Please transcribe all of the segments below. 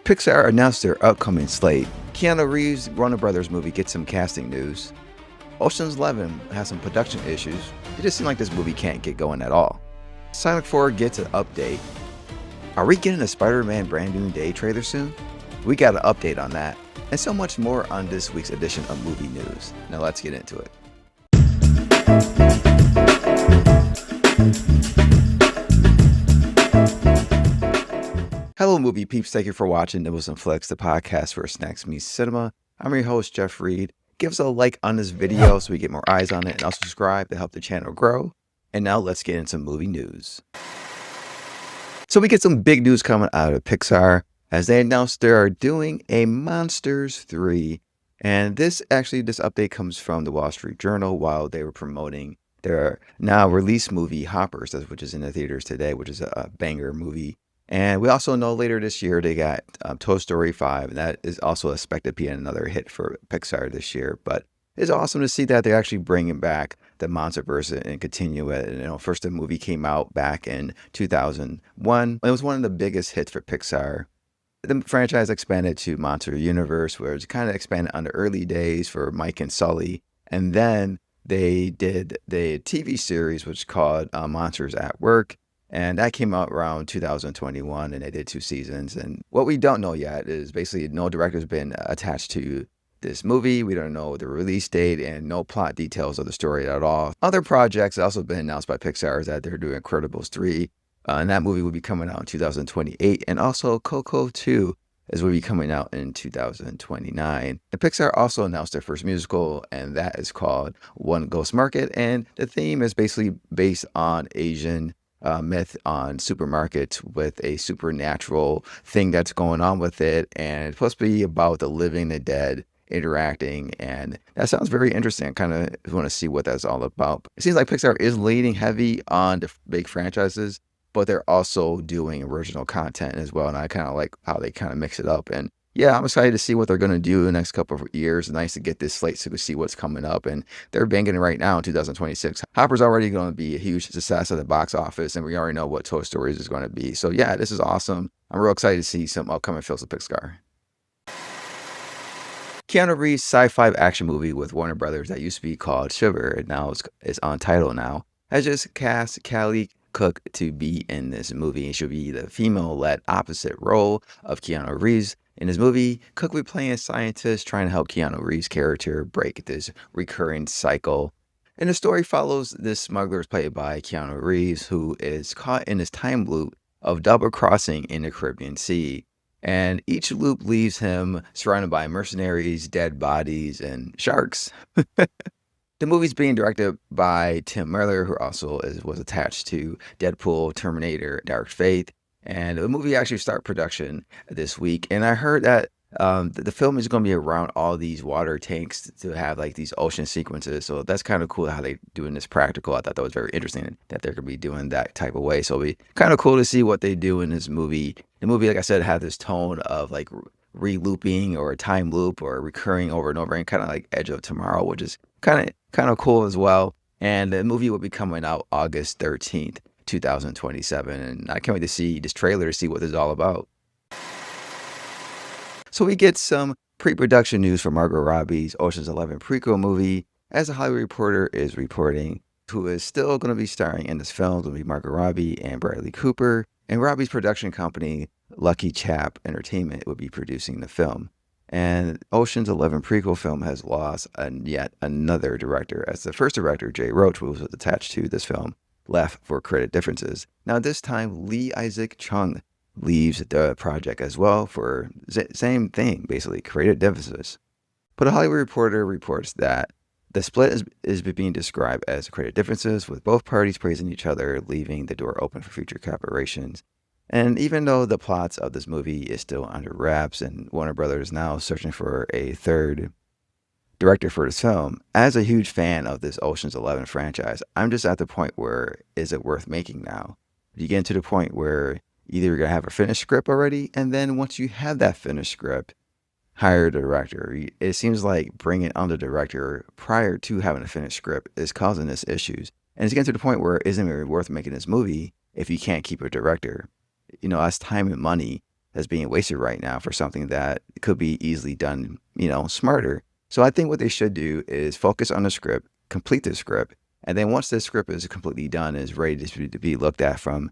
Pixar announced their upcoming slate. Keanu Reeves' Warner Brothers movie gets some casting news. Ocean's 11 has some production issues. It just seems like this movie can't get going at all. Sonic 4 gets an update. Are we getting a Spiderman Bran New Day trailer soon? We got an update on that, and so much more on this week's edition of Movie News. Now let's get into it. Hello, movie peeps. Thank you for watching NibbleNFlicks, the podcast where snacks meet cinema. I'm your host, Jeff Reed. Give us a like on this video so we get more eyes on it, and also subscribe to help the channel grow. And now let's get into movie news. So we get some big news coming out of Pixar as they announced they are doing a Monsters 3. And this update comes from the Wall Street Journal while they were promoting their now released movie Hoppers, which is in the theaters today, which is a banger movie. And we also know later this year they got Toy Story 5, and that is also expected to be another hit for Pixar this year. But it's awesome to see that they're actually bringing back the Monsterverse and continue it. And, first the movie came out back in 2001. It was one of the biggest hits for Pixar. The franchise expanded to Monster Universe, where it's kind of expanded on the early days for Mike and Sully. And then they did the TV series, which is called Monsters at Work. And that came out around 2021, and they did 2 seasons. And what we don't know yet is basically no director's been attached to this movie. We don't know the release date and no plot details of the story at all. Other projects also been announced by Pixar is that they're doing Incredibles 3. And that movie will be coming out in 2028. And also Coco 2 will be coming out in 2029. And Pixar also announced their first musical, and that is called One Ghost Market. And the theme is basically based on Asian myth on supermarkets with a supernatural thing that's going on with it, and it's supposed to be about the living, the dead interacting, and that sounds very interesting. I kind of want to see what that's all about. It seems like Pixar is leaning heavy on the big franchises, but they're also doing original content as well, and I kind of like how they kind of mix it up. And yeah, I'm excited to see what they're going to do in the next couple of years. It's nice to get this slate so we can see what's coming up. And they're banging it right now in 2026. Hopper's already going to be a huge success at the box office, and we already know what Toy Story is going to be. So yeah, this is awesome. I'm real excited to see some upcoming films of Pixar. Keanu Reeves' sci-fi action movie with Warner Brothers that used to be called Shiver, and now it's on title now, has just cast Kaley Cook to be in this movie. She'll be the female-led opposite role of Keanu Reeves. In this movie, Cook will be playing a scientist trying to help Keanu Reeves' character break this recurring cycle. And the story follows this smuggler played by Keanu Reeves, who is caught in this time loop of double crossing in the Caribbean Sea. And each loop leaves him surrounded by mercenaries, dead bodies, and sharks. The movie's being directed by Tim Miller, who also was attached to Deadpool, Terminator, Dark Fate. And the movie actually started production this week. And I heard that the film is going to be around all these water tanks to have like these ocean sequences. So that's kind of cool how they're doing this practical. I thought that was very interesting that they're going to be doing that type of way. So it'll be kind of cool to see what they do in this movie. The movie, like I said, had this tone of like re-looping or a time loop or recurring over and over, and kind of like Edge of Tomorrow, which is kind of cool as well. And the movie will be coming out August 13th. 2027, and I can't wait to see this trailer to see what this is all about. So we get some pre-production news for Margot Robbie's Ocean's 11 prequel movie, as a Hollywood Reporter is reporting. Who is still going to be starring in this film will be Margot Robbie and Bradley Cooper, and Robbie's production company Lucky Chap Entertainment will be producing the film. And Ocean's 11 prequel film has lost yet another director, as the first director, Jay Roach, who was attached to this film, left for credit differences. Now this time, Lee Isaac Chung leaves the project as well for same thing, basically creative differences. But a Hollywood Reporter reports that the split is being described as creative differences, with both parties praising each other, leaving the door open for future collaborations. And even though the plots of this movie is still under wraps, and Warner Brothers is now searching for a third director for this film, as a huge fan of this Ocean's 11 franchise, I'm just at the point where, is it worth making now? You get to the point where either you're going to have a finished script already, and then once you have that finished script, hire the director. It seems like bringing on the director prior to having a finished script is causing us issues. And it's getting to the point where it isn't really worth making this movie if you can't keep a director. That's time and money that's being wasted right now for something that could be easily done, smarter. So I think what they should do is focus on the script, complete the script, and then once the script is completely done, is ready to be looked at from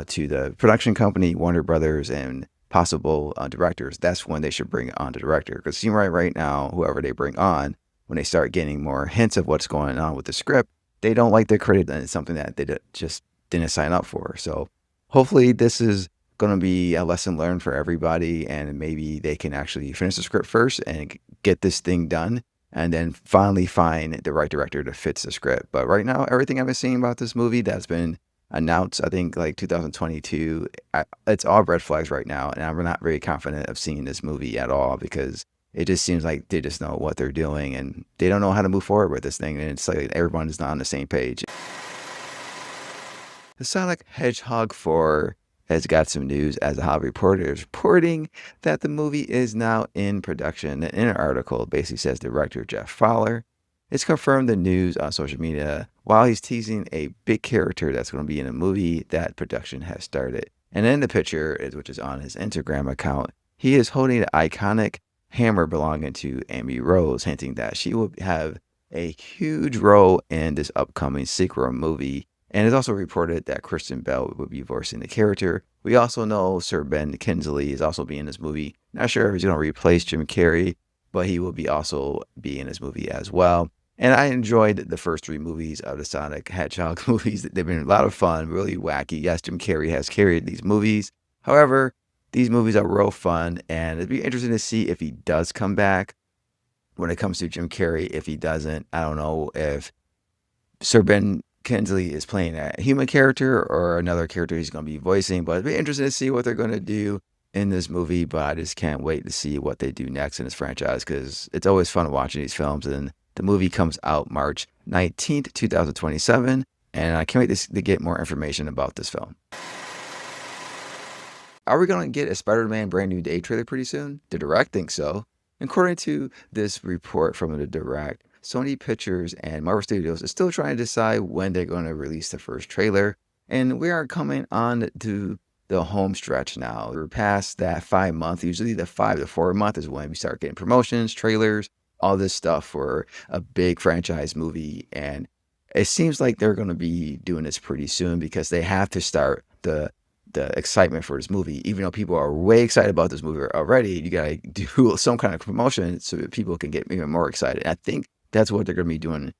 to the production company, Warner Brothers, and possible directors, that's when they should bring on the director. Because it seems right now, whoever they bring on, when they start getting more hints of what's going on with the script, they don't like the credit, and it's something that they just didn't sign up for. So hopefully this is going to be a lesson learned for everybody, and maybe they can actually finish the script first and get this thing done, and then finally find the right director to fit the script. But right now, everything I've been seeing about this movie that's been announced, I think like 2022, it's all red flags right now, and I'm not very confident of seeing this movie at all, because it just seems like they just know what they're doing and they don't know how to move forward with this thing, and it's like everyone is not on the same page. The Sonic Hedgehog 4 has got some news, as a Hollywood Reporter is reporting that the movie is now in production. And in an article, it basically says director Jeff Fowler has confirmed the news on social media while he's teasing a big character that's going to be in a movie that production has started. And in the picture, which is on his Instagram account, he is holding an iconic hammer belonging to Amy Rose, hinting that she will have a huge role in this upcoming sequel movie. And it's also reported that Kristen Bell will be voicing the character. We also know Sir Ben Kingsley is also being in this movie. Not sure if he's going to replace Jim Carrey, but he will also be in this movie as well. And I enjoyed the first 3 movies of the Sonic Hedgehog movies. They've been a lot of fun, really wacky. Yes, Jim Carrey has carried these movies. However, these movies are real fun, and it'd be interesting to see if he does come back. When it comes to Jim Carrey, if he doesn't, I don't know if Sir Ben Kingsley is playing a human character or another character he's going to be voicing, but it'd be interesting to see what they're going to do in this movie. But I just can't wait to see what they do next in this franchise, because it's always fun watching these films. And the movie comes out March 19th, 2027, and I can't wait to get more information about this film. Are we going to get a Spiderman Brand New Day trailer pretty soon? The Direct thinks so. According to this report from the Direct, Sony Pictures and Marvel Studios is still trying to decide when they're going to release the first trailer. And we are coming on to the home stretch now. We're past that 5 month. Usually the 5 to 4 month is when we start getting promotions, trailers, all this stuff for a big franchise movie. And it seems like they're going to be doing this pretty soon, because they have to start the excitement for this movie. Even though people are way excited about this movie already, you got to do some kind of promotion so that people can get even more excited. I think that's what they're going to be doing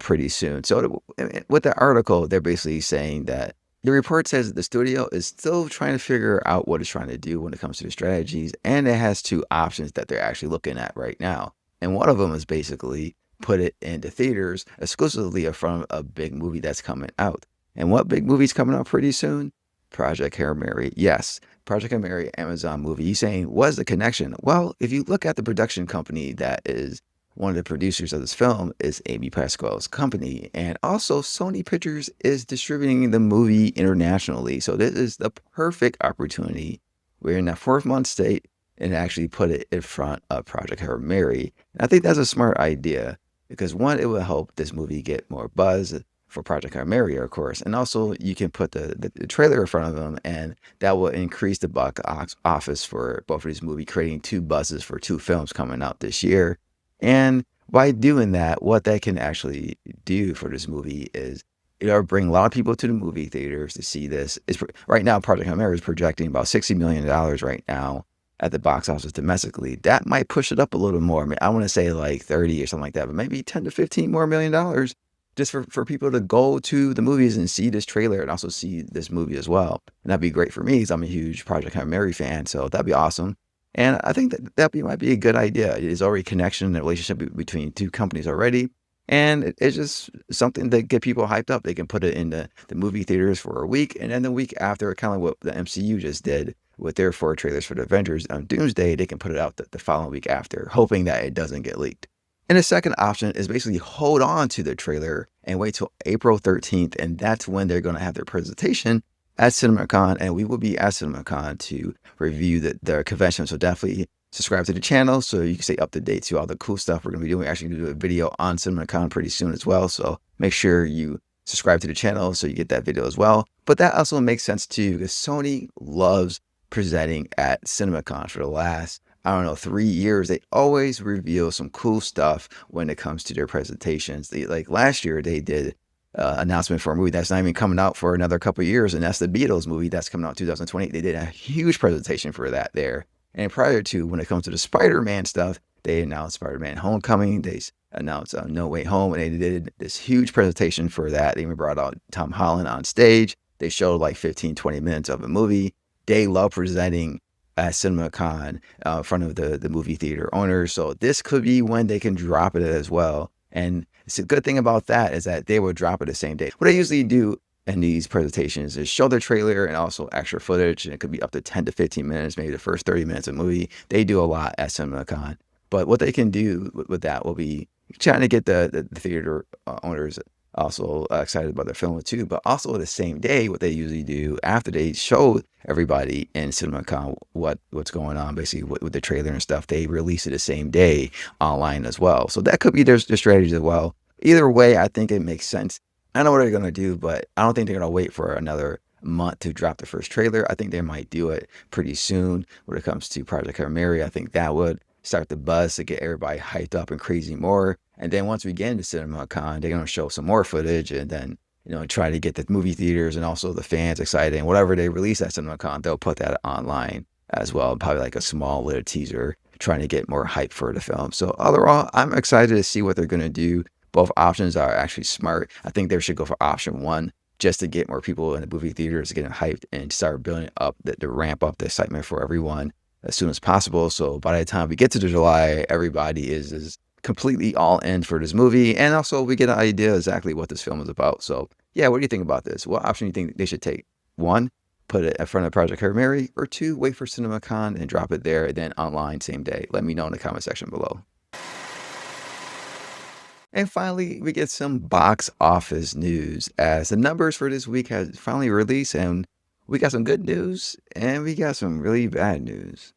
pretty soon. So with the article, they're basically saying that the report says that the studio is still trying to figure out what it's trying to do when it comes to the strategies, and it has 2 options that they're actually looking at right now. And one of them is basically put it into theaters exclusively in front of a big movie that's coming out. And what big movie's coming out pretty soon? Project Hail Mary. Yes, Project Hail Mary, Amazon movie. You're saying, what's the connection? Well, if you look at the production company that is one of the producers of this film, is Amy Pascal's company. And also Sony Pictures is distributing the movie internationally. So this is the perfect opportunity. We're in that 4th month state and actually put it in front of Project Hail Mary. And I think that's a smart idea, because one, it will help this movie get more buzz for Project Hail Mary, of course. And also you can put the trailer in front of them, and that will increase the box office for both of these movies, creating 2 buzzes for 2 films coming out this year. And by doing that, what that can actually do for this movie is it'll bring a lot of people to the movie theaters to see this. Right now, Project Hail Mary is projecting about $60 million right now at the box office domestically. That might push it up a little more. I mean, I want to say like 30 or something like that, but maybe 10 to 15 more million dollars just for people to go to the movies and see this trailer and also see this movie as well. And that'd be great for me, because I'm a huge Project Hail Mary fan. So that'd be awesome. And I think that might be a good idea. There's already a connection and a relationship between 2 companies already. And it's just something to get people hyped up. They can put it in the movie theaters for a week, and then the week after, kind of what the MCU just did with their 4 trailers for the Avengers on Doomsday, they can put it out the following week after, hoping that it doesn't get leaked. And the second option is basically hold on to the trailer and wait till April 13th, and that's when they're going to have their presentation at CinemaCon, and we will be at CinemaCon to review the convention. So definitely subscribe to the channel so you can stay up to date to all the cool stuff we're going to be doing. We're actually going to do a video on CinemaCon pretty soon as well. So make sure you subscribe to the channel so you get that video as well. But that also makes sense too, because Sony loves presenting at CinemaCon for the last, I don't know, 3 years. They always reveal some cool stuff when it comes to their presentations. Like last year, they did announcement for a movie that's not even coming out for another couple of years, and that's the Beatles movie that's coming out in 2020. They did a huge presentation for that there. And prior to, when it comes to the Spider-Man stuff, they announced Spider-Man Homecoming. They announced No Way Home, and they did this huge presentation for that. They even brought out Tom Holland on stage. They showed like 15, 20 minutes of a movie. They love presenting at CinemaCon in front of the movie theater owners. So this could be when they can drop it as well. And it's a good thing about that is that they will drop it the same day. What I usually do in these presentations is show the trailer and also extra footage. And it could be up to 10 to 15 minutes, maybe the first 30 minutes of the movie. They do a lot at CinemaCon. But what they can do with that will be trying to get the theater owners also excited about their film too. But also the same day, what they usually do after they show everybody in CinemaCon what's going on, basically with the trailer and stuff, they release it the same day online as well. So that could be their strategy as well. Either way, I think it makes sense. I know what they're going to do, but I don't think they're going to wait for another month to drop the first trailer. I think they might do it pretty soon when it comes to Project Hail Mary. I think that would start the buzz to get everybody hyped up and crazy more. And then once we get into CinemaCon, they're going to show some more footage and then, try to get the movie theaters and also the fans excited. And whatever they release at CinemaCon, they'll put that online as well. Probably like a small little teaser trying to get more hype for the film. So overall, I'm excited to see what they're going to do. Both options are actually smart. I think they should go for option one just to get more people in the movie theaters, getting hyped and start building up, to ramp up the excitement for everyone as soon as possible. So by the time we get to the July, everybody is completely all in for this movie. And also we get an idea exactly what this film is about. So yeah, what do you think about this? What option do you think they should take? One, put it in front of Project Hail Mary, or two, wait for CinemaCon and drop it there and then online same day? Let me know in the comment section below. And finally, we get some box office news as the numbers for this week has finally released, and we got some good news and we got some really bad news.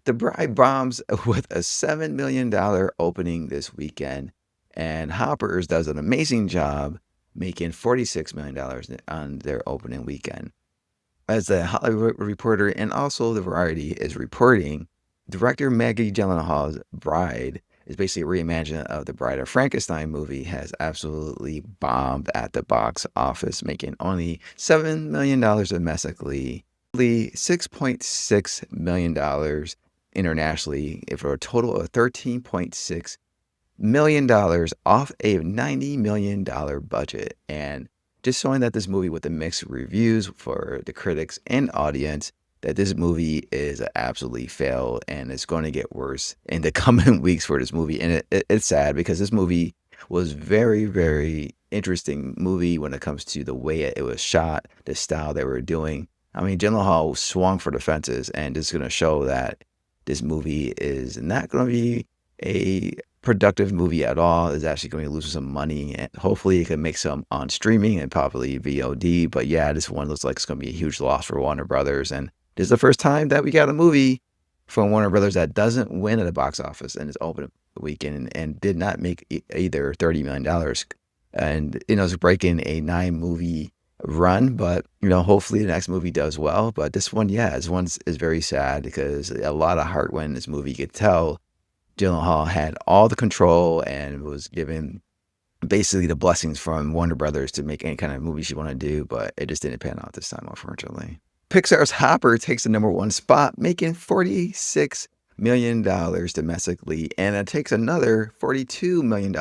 The Bride bombs with a $7 million opening this weekend, and Hoppers does an amazing job making $46 million on their opening weekend. As the Hollywood Reporter and also the Variety is reporting, director Maggie Gyllenhaal's Bride is basically a reimagining of the Bride of Frankenstein movie, has absolutely bombed at the box office, making only $7 million domestically, $6.6 million internationally, for a total of $13.6 million off a $90 million budget. And just showing that this movie, with the mixed reviews for the critics and audience, that this movie is absolutely failed and it's going to get worse in the coming weeks for this movie. And it's sad because this movie was very, very interesting movie when it comes to the way it was shot, the style they were doing. I mean, Gyllenhaal swung for the fences, and it's going to show that this movie is not going to be a productive movie at all. It's actually going to lose some money, and hopefully it can make some on streaming and probably VOD. But yeah, this one looks like it's going to be a huge loss for Warner Brothers. And this is the first time that we got a movie from Warner Brothers that doesn't win at the box office and it's open weekend and did not make either $30 million. And, it's breaking a 9-movie run, but, hopefully the next movie does well. But this one, this one is very sad because a lot of heart went in this movie. You could tell Gyllenhaal had all the control and was given basically the blessings from Warner Brothers to make any kind of movie she wanted to do, but it just didn't pan out this time, unfortunately. Pixar's Hopper takes the #1 spot, making $46 million domestically, and it takes another $42 million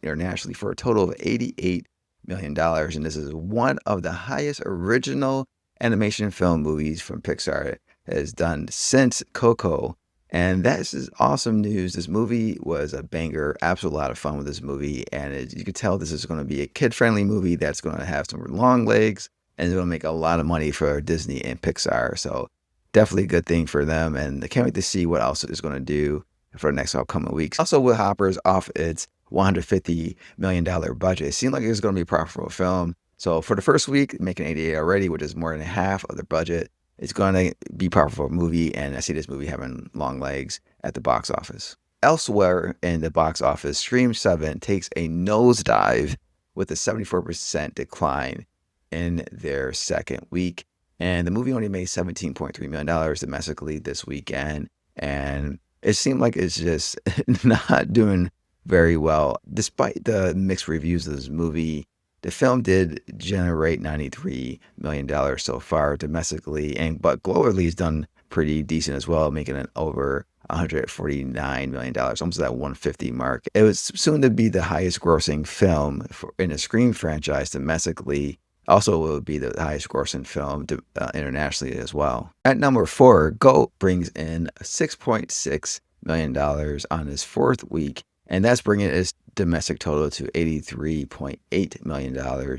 internationally for a total of $88 million. And this is one of the highest original animation film movies from Pixar has done since Coco. And this is awesome news. This movie was a banger, absolute lot of fun with this movie. And you can tell this is going to be a kid-friendly movie that's going to have some long legs, and it's going to make a lot of money for Disney and Pixar. So definitely a good thing for them. And I can't wait to see what else it's going to do for the next upcoming weeks. Also, with Hoppers off its $150 million budget, it seemed like it was going to be a profitable film. So for the first week, making 88 already, which is more than half of the budget, it's going to be a profitable movie. And I see this movie having long legs at the box office. Elsewhere in the box office, Scream 7 takes a nosedive with a 74% decline in their second week. And the movie only made $17.3 million domestically this weekend. And it seemed like it's just not doing very well. Despite the mixed reviews of this movie, the film did generate $93 million so far domestically, but globally it's done pretty decent as well, making it over $149 million, almost that 150 mark. It was soon to be the highest grossing film in a Scream franchise domestically. Also, it would be the highest grossing film internationally as well. At number 4, GOAT brings in $6.6 million on his 4th week, and that's bringing its domestic total to $83.8 million.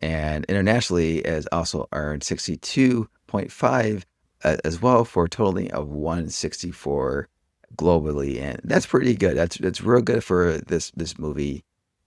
And internationally, it has also earned $62.5 as well, for a totaling of $164 globally, and that's pretty good. That's real good for this movie.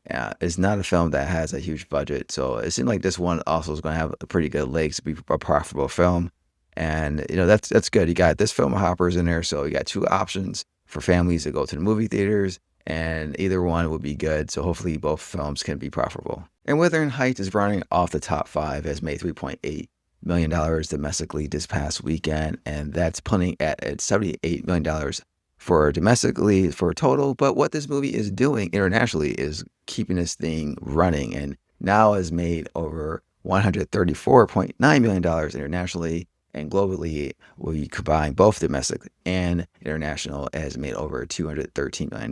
It's not a film that has a huge budget, so it seemed like this one also is going to have a pretty good legs to be a profitable film. And that's good. You got this film hoppers in there, so you got 2 options for families to go to the movie theaters, and either one would be good. So hopefully both films can be profitable. And Wuthering Heights is running off the top 5, has made $3.8 million domestically this past weekend, and that's punting at $78 million for domestically for a total. But what this movie is doing internationally is keeping this thing running, and now has made over $134.9 million internationally, and globally, when you combine both domestic and international, it has made over $213 million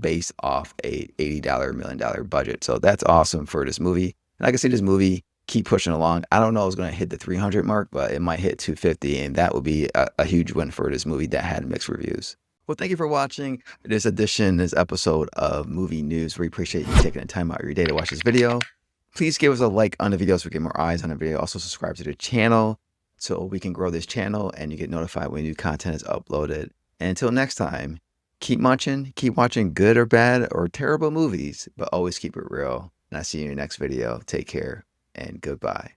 based off a $80 million budget. So that's awesome for this movie. And I can see this movie keep pushing along. I don't know if it's going to hit the 300 mark, but it might hit 250, and that would be a huge win for this movie that had mixed reviews. Well, thank you for watching this episode of Movie News. We appreciate you taking the time out of your day to watch this video. Please give us a like on the video so we get more eyes on the video. Also subscribe to the channel so we can grow this channel and you get notified when new content is uploaded. And until next time, keep watching good or bad or terrible movies, but always keep it real. And I'll see you in your next video. Take care and goodbye.